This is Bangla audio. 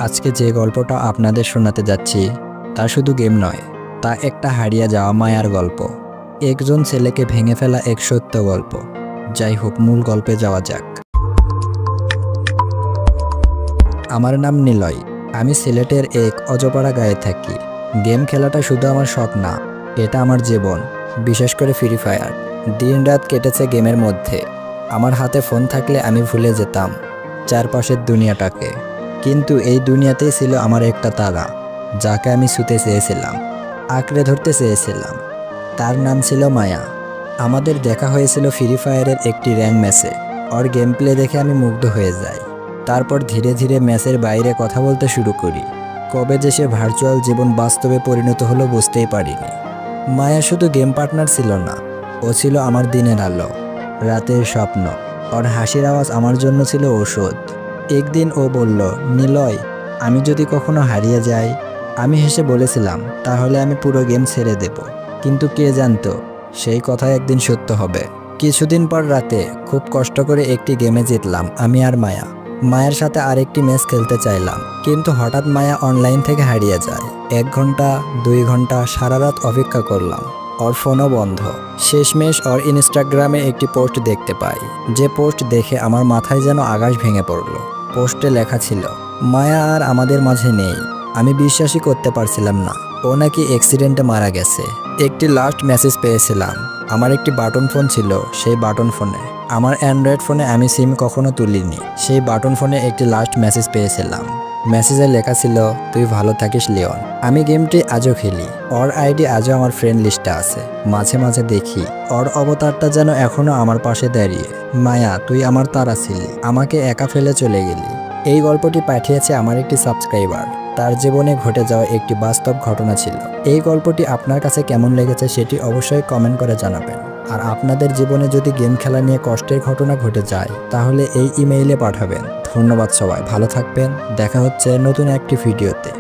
আজকে যে গল্পটা আপনাদের শোনাতে যাচ্ছি তা শুধু গেম নয়, তা একটা হারিয়ে যাওয়া মায়ার গল্প। একজন ছেলেকে ভেঙে ফেলা এক সত্য গল্প। যাই হোক, মূল গল্পে যাওয়া যাক। আমার নাম নিলয়। আমি সিলেটের এক অজপাড়া গাঁয়ে থাকি। গেম খেলাটা শুধু আমার শখ না, এটা আমার জীবন। বিশেষ করে ফ্রি ফায়ার। দিন রাত কেটেছে গেমের মধ্যে। আমার হাতে ফোন থাকলে আমি ভুলে যেতাম চারপাশের দুনিয়াটাকে। কিন্তু এই দুনিয়াতেই ছিল আমার একটা তারা, যাকে আমি ছুঁতে চেয়েছিলাম, আঁকড়ে ধরতে চেয়েছিলাম। তার নাম ছিল মায়া। আমাদের দেখা হয়েছিল ফ্রি ফায়ারের একটি র্যাঙ্ক ম্যাচে। ওর গেম প্লে দেখে আমি মুগ্ধ হয়ে যাই। তারপর ধীরে ধীরে ম্যাচের বাইরে কথা বলতে শুরু করি। কবে যে সে ভার্চুয়াল জীবন বাস্তবে পরিণত হলো বুঝতেই পারিনি। মায়া শুধু গেম পার্টনার ছিল না, ও ছিল আমার দিনের আলো, রাতের স্বপ্ন। ওর হাসির আওয়াজ আমার জন্য ছিল ঔষধ। একদিন ও বলল, নিলয়, আমি যদি কখনো হারিয়ে যাই। আমি হেসে বলেছিলাম, তাহলে আমি পুরো গেম ছেড়ে দেব। কিন্তু কে জানতো সেই কথা একদিন সত্য হবে। কিছুদিন পর রাতে খুব কষ্ট করে একটি গেমে জিতলাম আমি আর মায়া। মায়ের সাথে আরেকটি ম্যাচ খেলতে চাইলাম, কিন্তু হঠাৎ মায়া অনলাইন থেকে হারিয়ে যায়। 1 ঘন্টা 2 ঘন্টা সারা রাত অপেক্ষা করলাম, ওর ফোনও বন্ধ। শেষমেশ ওর ইনস্টাগ্রামে একটি পোস্ট দেখতে পাই, যে পোস্ট দেখে আমার মাথায় যেন আকাশ ভেঙে পড়ল। পোস্টে লেখা ছিল, মায়া আর আমাদের মাঝে নেই। আমি বিশ্বাসই করতে পারছিলাম না, ও নাকি অ্যাক্সিডেন্টে মারা গেছে। একটি লাস্ট মেসেজ পেয়েছিলাম। আমার একটি বাটন ফোন ছিল, সেই বাটন ফোনে, আমার অ্যান্ড্রয়েড ফোনে আমি সিম কখনো তুলিনি, সেই বাটন ফোনে একটি লাস্ট মেসেজ পেয়েছিলাম। মেসেজে লেখা ছিল, তুই ভালো থাকিস লিওন। আমি গেমটি আজও খেলি, ওর আইডি আজও আমার ফ্রেন্ড লিস্টে আছে। মাঝে মাঝে দেখি ওর অবতারটা যেন এখনো আমার পাশে দাঁড়িয়ে। মায়া, তুই আমার তারা ছিলি, আমাকে একা ফেলে চলে গেলি। এই গল্পটি পাঠিয়েছে আমার একটি সাবস্ক্রাইবার। তার জীবনে ঘটে যাওয়া একটি বাস্তব ঘটনা ছিল। এই গল্পটি আপনার কাছে কেমন লেগেছে সেটি অবশ্যই কমেন্ট করে জানাবেন। আর আপনাদের জীবনে যদি গেম খেলা নিয়ে কষ্টের ঘটনা ঘটে যায়, তাহলে এই ইমেইলে পাঠাবেন। ধন্যবাদ সবাই, ভালো থাকবেন। দেখা হচ্ছে নতুন একটি ভিডিওতে।